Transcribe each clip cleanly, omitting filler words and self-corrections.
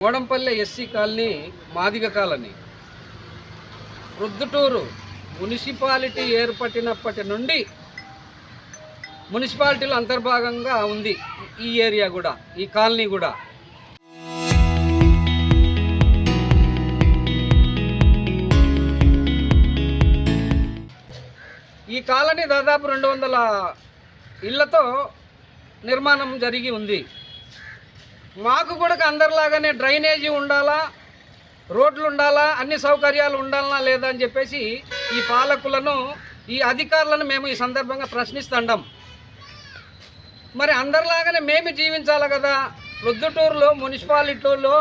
Modampalle SC colony Madiga colony Proddatur municipality ఏర్పడినప్పటి నుండి మున్సిపాలిటీలో అంతర్భాగంగా ఉంది ఈ ఏరియా కూడా, ఈ కాలనీ కూడా. ఈ కాలనీ దాదాపు 200 ఇళ్లతో నిర్మాణం జరిగి ఉంది. మాకు కూడా అందరిలాగానే డ్రైనేజీ ఉండాలా, రోడ్లు ఉండాలా, అన్ని సౌకర్యాలు ఉండాలనా లేదా అని చెప్పేసి ఈ పాలకులను, ఈ అధికారులను మేము ఈ సందర్భంగా ప్రశ్నిస్తున్నాం. మరి అందరిలాగానే మేము జీవించాలి కదా. ప్రొద్దుటూరులో మున్సిపాలిటీలో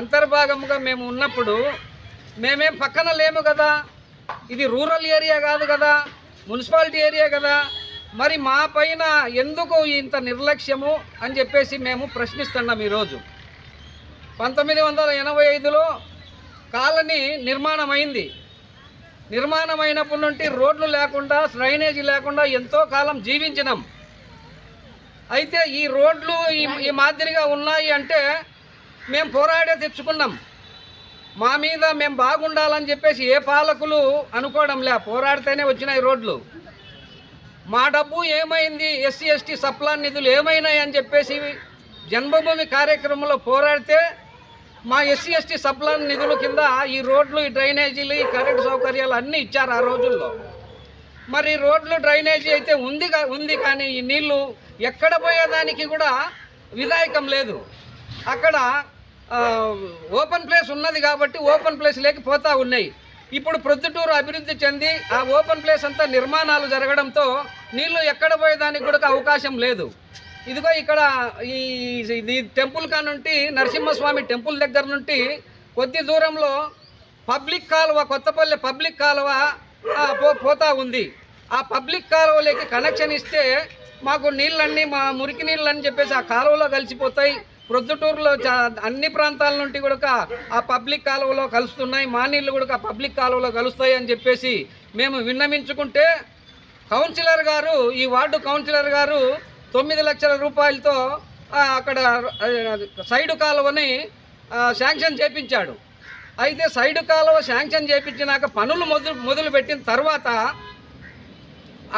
అంతర్భాగంగా మేము ఉన్నప్పుడు మేమేం పక్కన లేము కదా. ఇది రూరల్ ఏరియా కాదు కదా, మున్సిపాలిటీ ఏరియా కదా. మరి మా పైన ఎందుకు ఇంత నిర్లక్ష్యము అని చెప్పేసి మేము ప్రశ్నిస్తున్నాం. ఈరోజు 1985లో కాలనీ నిర్మాణమైంది. నిర్మాణమైనప్పటి నుండి రోడ్లు లేకుండా, డ్రైనేజీ లేకుండా ఎంతో కాలం జీవించినాం. అయితే ఈ రోడ్లు ఈ మాదిరిగా ఉన్నాయి అంటే మేము పోరాడే తెచ్చుకున్నాం. మా మీద మేము బాగుండాలని చెప్పేసి ఏ పాలకులు అనుకోవడంలే, పోరాడితేనే వచ్చినాయి రోడ్లు. మా డబ్బు ఏమైంది, ఎస్సీ ఎస్టీ సప్లాన్ నిధులు ఏమైనాయి అని చెప్పేసి జన్మభూమి కార్యక్రమంలో పోరాడితే మా ఎస్సీ ఎస్టీ సప్లాన్ నిధుల కింద ఈ రోడ్లు, ఈ డ్రైనేజీలు, ఈ కరెంటు సౌకర్యాలు అన్నీ ఇచ్చారు ఆ రోజుల్లో. మరి రోడ్లు, డ్రైనేజీ అయితే ఉంది కానీ ఈ నీళ్లు ఎక్కడ పోయేదానికి కూడా విధాయకం లేదు. అక్కడ ఓపెన్ ప్లేస్ ఉన్నది కాబట్టి ఓపెన్ ప్లేస్ లేకపోతా ఉన్నాయి. ఇప్పుడు ప్రొద్దుటూరు అభివృద్ధి చెంది ఆ ఓపెన్ ప్లేస్ అంతా నిర్మాణాలు జరగడంతో నీళ్లు ఎక్కడ పోయేదానికి కూడా అవకాశం లేదు. ఇదిగో ఇక్కడ ఈ టెంపుల్ కానుంటి నరసింహస్వామి టెంపుల్ దగ్గర నుండి కొద్ది దూరంలో పబ్లిక్ కాలువ, కొత్తపల్లి పబ్లిక్ కాలువ పోతా ఉంది. ఆ పబ్లిక్ కాలువలోకి కనెక్షన్ ఇస్తే మాకు నీళ్ళన్నీ, మా మురికి నీళ్ళని చెప్పేసి ఆ కాలువలో కలిసిపోతాయి. ప్రొద్దుటూరులో అన్ని ప్రాంతాల నుండి కూడా ఆ పబ్లిక్ కాలువలో కలుస్తున్నాయి. మా నీళ్ళు కూడా పబ్లిక్ కాలువలో కలుస్తాయి అని చెప్పేసి మేము విన్నవించుకుంటే కౌన్సిలర్ గారు, ఈ వార్డు కౌన్సిలర్ గారు 9 లక్షల రూపాయలతో అక్కడ సైడు కాలువని శాంక్షన్ చేపించాడు. అయితే సైడు కాలువ శాంక్షన్ చేపించినాక పనులు మొదలుపెట్టిన తర్వాత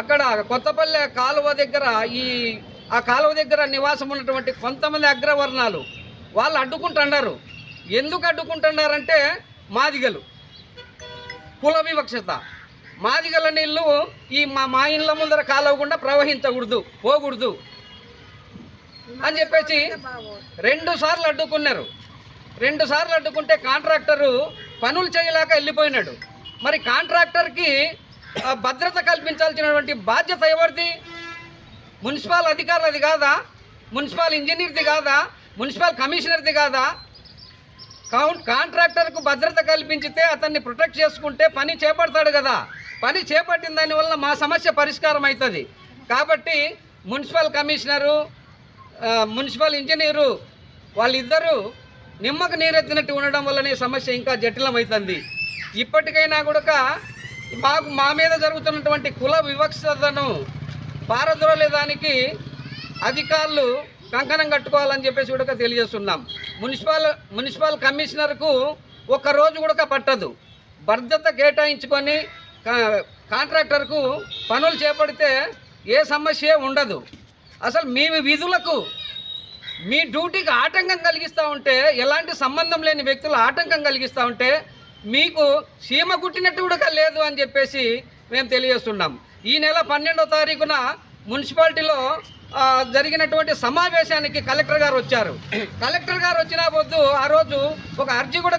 అక్కడ కొత్తపల్లె కాలువ దగ్గర ఆ కాలువ దగ్గర నివాసం ఉన్నటువంటి కొంతమంది అగ్రవర్ణాలు వాళ్ళు అడ్డుకుంటున్నారు. ఎందుకు అడ్డుకుంటున్నారంటే మాదిగలు, కుల వివక్షత. మాదిగల నీళ్ళు ఈ మా ఇళ్ళ ముందర కాలవకుండా ప్రవహించకూడదు, పోకూడదు అని చెప్పేసి 2 సార్లు అడ్డుకున్నారు. 2 సార్లు అడ్డుకుంటే కాంట్రాక్టరు పనులు చేయలేక వెళ్ళిపోయినాడు. మరి కాంట్రాక్టర్కి భద్రత కల్పించాల్సినటువంటి బాధ్యత ఎవరిది? మున్సిపల్ అధికారులది కాదా? మున్సిపల్ ఇంజనీర్ది కాదా? మున్సిపల్ కమిషనర్ది కాదా? కాంట్రాక్టర్కు భద్రత కల్పించితే అతన్ని ప్రొటెక్ట్ చేసుకుంటే పని చేపడతాడు కదా. పని చేపట్టిన దానివల్ల మా సమస్య పరిష్కారం అవుతుంది. కాబట్టి మున్సిపల్ కమిషనరు, మున్సిపల్ ఇంజనీరు వాళ్ళిద్దరూ నిమ్మకు నీరెత్తినట్టు ఉండడం వల్లనే సమస్య ఇంకా జటిలమవుతుంది. ఇప్పటికైనా కూడా మా మీద జరుగుతున్నటువంటి కుల వివక్షతను పారద్రోలేదానికి అధికారులు కంకణం కట్టుకోవాలని చెప్పేసి కూడా తెలియజేస్తున్నాం. మున్సిపల్ కమిషనర్కు ఒక్కరోజు కూడా పట్టదు. భద్రత కేటాయించుకొని కాంట్రాక్టర్కు పనులు చేపడితే ఏ సమస్య ఉండదు. అసలు మీ విధులకు, మీ డ్యూటీకి ఆటంకం కలిగిస్తూ ఉంటే, ఎలాంటి సంబంధం లేని వ్యక్తులు ఆటంకం కలిగిస్తూ ఉంటే మీకు సీమ గుట్టినట్టు కూడా లేదు అని చెప్పేసి మేము తెలియజేస్తున్నాం. ఈ నెల 12వ తారీఖున మున్సిపాలిటీలో జరిగినటువంటి సమావేశానికి కలెక్టర్ గారు వచ్చారు. కలెక్టర్ గారు వచ్చిన పొద్దు ఆ రోజు ఒక అర్జీ కూడా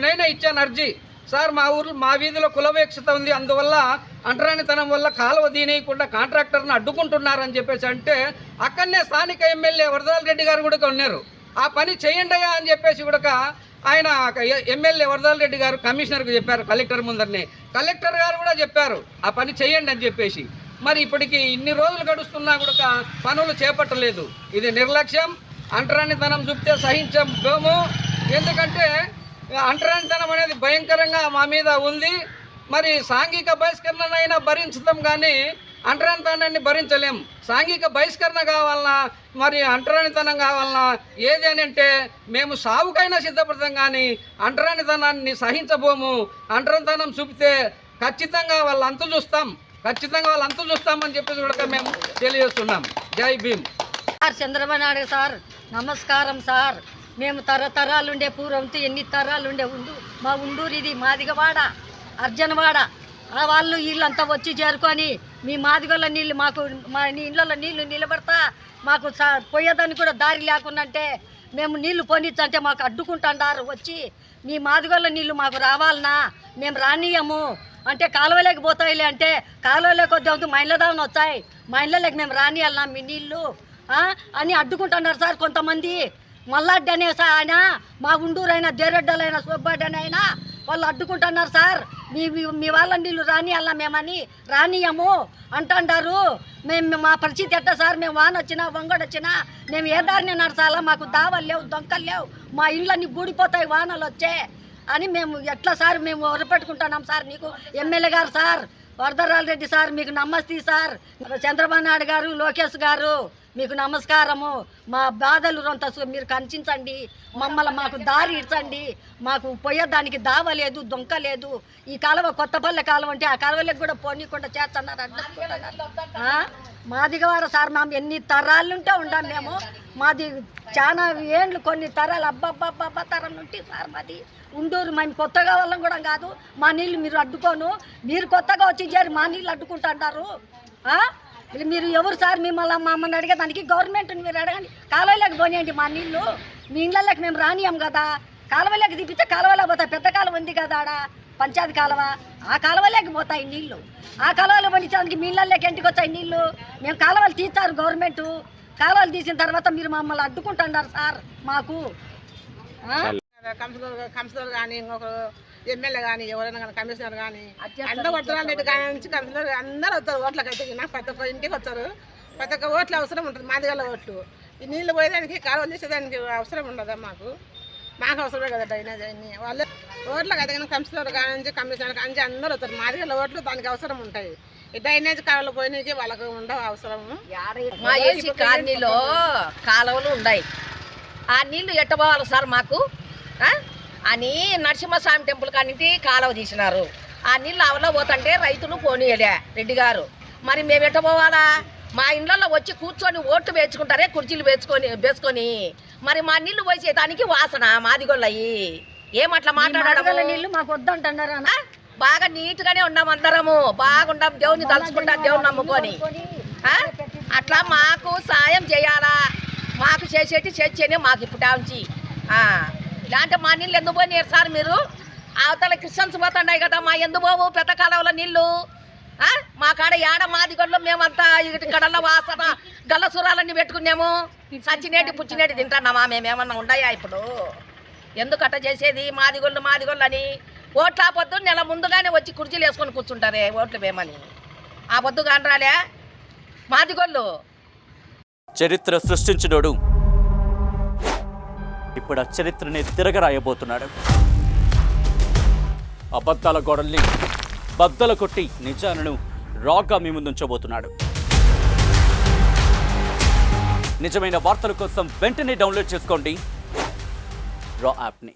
నేనే ఇచ్చాను అర్జీ. సార్, మా వీధిలో కులవివక్షత ఉంది, అందువల్ల అంటరానితనం వల్ల కాలువ దీనేయకుండా కాంట్రాక్టర్ని అడ్డుకుంటున్నారని చెప్పేసి అంటే అక్కడనే స్థానిక ఎమ్మెల్యే వరదరాజ రెడ్డి గారు కూడా ఉన్నారు. ఆ పని చేయండి అని చెప్పేసి కూడా ఆయన ఎమ్మెల్యే వరదరాజ రెడ్డి గారు కమిషనర్కు చెప్పారు, కలెక్టర్ ముందరనే. కలెక్టర్ గారు కూడా చెప్పారు ఆ పని చేయండి అని చెప్పేసి. మరి ఇప్పటికి ఇన్ని రోజులు గడుస్తున్నా కూడా పనులు చేపట్టలేదు. ఇది నిర్లక్ష్యం. అంటరానితనం చూపితే సహించబోము. ఎందుకంటే అంటరానితనం అనేది భయంకరంగా మా మీద ఉంది. మరి సాంఘిక బహిష్కరణనైనా భరించడం కానీ అంటరానితనాన్ని భరించలేం. సాంఘిక బహిష్కరణ కావాలన్నా, మరి అంటరానితనం కావాలన్నా, ఏది అని అంటే మేము సావుకైనా సిద్ధపడతాం, కానీ అంటరానితనాన్ని సహించబోము. అంటరానితనం చూపితే ఖచ్చితంగా వాళ్ళ అంతు చూస్తామని చెప్పేసి కూడా మేము తెలియజేస్తున్నాం. జై భీమ్. సార్ చంద్రబాబు నాయుడు సార్ నమస్కారం సార్. మేము తరతరాలుండే పూర్వంతో ఎన్ని తరాలుండే మా ఉండూరు ఇది మాదిగవాడ అర్జనవాడ. వాళ్ళు వీళ్ళంతా వచ్చి చేరుకొని మీ మాదిగోళ్ళ నీళ్ళు మాకు మా ఇళ్ళలో నీళ్లు నిలబడతా మాకు పోయేదాన్ని కూడా దారి లేకుండాంటే మేము నీళ్లు పోనిచ్చంటే మాకు అడ్డుకుంటాండారు. వచ్చి మీ మాదిగోళ్ళ నీళ్ళు మాకు రావాలన్నా మేము రానియము అంటే కాలువలోకి పోతాయిలే అంటే కాలువలోకి వద్దాం మా ఇళ్ళ దాని వచ్చాయి, మా ఇళ్ళలోకి మేము రానియాలన్నా మీ నీళ్ళు అని అడ్డుకుంటున్నారు సార్. కొంతమంది మల్లాడ్డి అనే ఆయన మా ఉండూరైనా దేరెడ్డలైనా సుబ్బాడ్డనైనా వాళ్ళు అడ్డుకుంటున్నారు సార్. మీ వాళ్ళ నీళ్ళు రానియాలన్నా మేమని రానియము అంటారు. మేము మా పరిస్థితి ఎట్టా సార్? మేము వాన వచ్చినా వంగడు వచ్చినా మేము ఏ దారిని నడచాలా? మాకు దావలు లేవు, దొంకలు లేవు, మా ఇళ్ళన్నీ గూడిపోతాయి వానలు వచ్చే అని మేము ఎట్లా సార్ మేము ఒరపెట్టుకుంటున్నాం సార్. నీకు ఎమ్మెల్యే గారు సార్ వరదరాజు రెడ్డి సార్ మీకు నమస్తే సార్. చంద్రబాబు నాయుడు గారు, లోకేష్ గారు మీకు నమస్కారము. మా బాధలు రొంత మీరు కనిపించండి, మమ్మల్ని మాకు దారి ఇచ్చండి. మాకు పోయేదానికి దావ లేదు, దొంక లేదు. ఈ కాలువ కొత్తపల్లె కాలువ అంటే ఆ కాలువలకు కూడా పోనీకుండా చేస్తున్నారు, అడ్డుకుంటున్నారు. మాదిగవాడ సార్ మేము ఎన్ని తరాలుంటే ఉండాం మేము. మాది చాలా ఏండ్లు కొన్ని తరాలు అబ్బబ్బబ్బ తరం నుండి సార్ మాది ఉండూరు. మేము కొత్తగా వాళ్ళం కూడా కాదు. మా నీళ్ళు మీరు అడ్డుకోను, మీరు కొత్తగా వచ్చి చేరి మా నీళ్ళు అడ్డుకుంటుంటారు. మీరు ఎవరు సార్? మమ్మల్ని అడిగేదానికి గవర్నమెంట్ని మీరు అడగండి. కాలువలోకి పోనీయండి మా నీళ్ళు. మీ ఇళ్ళకి మేము రానియం కదా. కాలువలోకి దిప్పితే కాలువలో పోతాయి. పెద్ద కాలువ ఉంది కదా ఆడ పంచాయతీ కాలువ, ఆ కాలువలోకి పోతాయి నీళ్ళు. ఆ కాలువలో పండించడానికి మీ ఇళ్ళకి ఇంటికి వచ్చాయి నీళ్ళు. మేము కాలువలు తీస్తారు గవర్నమెంట్. కాలువలు తీసిన తర్వాత మీరు మమ్మల్ని అడ్డుకుంటున్నారు సార్. మాకు కమిషనర్ కానీ ఇంకొకరు ఎమ్మెల్యే కానీ ఎవరైనా కానీ కమిషనర్ కానీ అందరూ వడ్డరాని రెడ్డి కానీ నుంచి కమిషనర్ అందరూ వస్తారు. ఓట్లకి అయితే ప్రతి ఒక్క ఇంటికి వస్తారు. ప్రతి ఒక్క ఓట్లు అవసరం ఉంటుంది. మాదిగల ఓట్లు ఈ నీళ్ళు పోయేదానికి కాలువలు తీసేదానికి అవసరం ఉండదా? మాకు అవసరమే కదా డ్రైనేజ్ అన్ని. వాళ్ళు ఓట్లకు అయితే కానీ కమిషనర్ కానీ కమిషనర్ కానీ అందరూ వస్తారు. మాదిగల ఓట్లు దానికి అవసరం ఉంటాయి. ఈ డ్రైనేజ్ కాలువలు పోయినకి వాళ్ళకు ఉండవు అవసరము. మా ఏసీ కాలనీలో కాలువలు ఉన్నాయి. ఆ నీళ్లు ఎట్టబోవాలి సార్ మాకు అని నరసింహస్వామి టెంపుల్ కానింటి కాలువ తీసినారు. ఆ నీళ్ళు అవలో పోతుంటే రైతులు పోనీయలే రెడ్డి గారు. మరి మేము ఎట్టబోవాలా? మా ఇళ్ళల్లో వచ్చి కూర్చొని ఓట్లు వేసుకుంటారే కుర్చీలు వేసుకొని మరి మా నీళ్లు పోసేదానికి వాసన మాదిగొల్లయి. ఏమట్లా మాట్లాడాలి? నీళ్ళు మాకు వద్దంటున్నారు. బాగా నీట్గానే ఉన్నాం, అందరము బాగుంటాం, దేవుని తలుచుకుంటాం, దేవుని నమ్ముకొని. అట్లా మాకు సాయం చేయాలా? మాకు చేసేనే మాకు ఇప్పుడు ఉంచి ఇలాంటి మా నీళ్ళు ఎందుకు పోయినారు సార్? మీరు అవతల క్రిస్టియన్స్ పోతున్నాయి కదా, మా ఎందుకు పోవు పెద్ద కాలంలో నీళ్ళు? మా కాడ ఏడ మాదిగొళ్ళు మేమంతా ఇటు కడల వాసన గల్ల సురాలన్నీ పెట్టుకున్నాము. సచ్చినేటి పుచ్చినేటి తింటున్నామా? మేమేమన్నా ఉన్నాయా ఇప్పుడు? ఎందుకు అట్ట చేసేది? మాదిగొళ్ళు అని ఓట్ల పొద్దు నెల ముందుగానే వచ్చి కుర్చీలు వేసుకొని కూర్చుంటారే ఓట్లు వేయమని. ఆ పొద్దు కానరాలే మాదిగొళ్ళు. చరిత్ర సృష్టించినోడు ఇప్పుడు ఆ చరిత్రని తిరగరాయబోతున్నాడు. అబద్ధాల గోడల్ని బద్దలు కొట్టి నిజాలను రాగా మీ ముందుంచబోతున్నాడు. నిజమైన వార్తల కోసం వెంటనే డౌన్లోడ్ చేసుకోండి రా యాప్ని.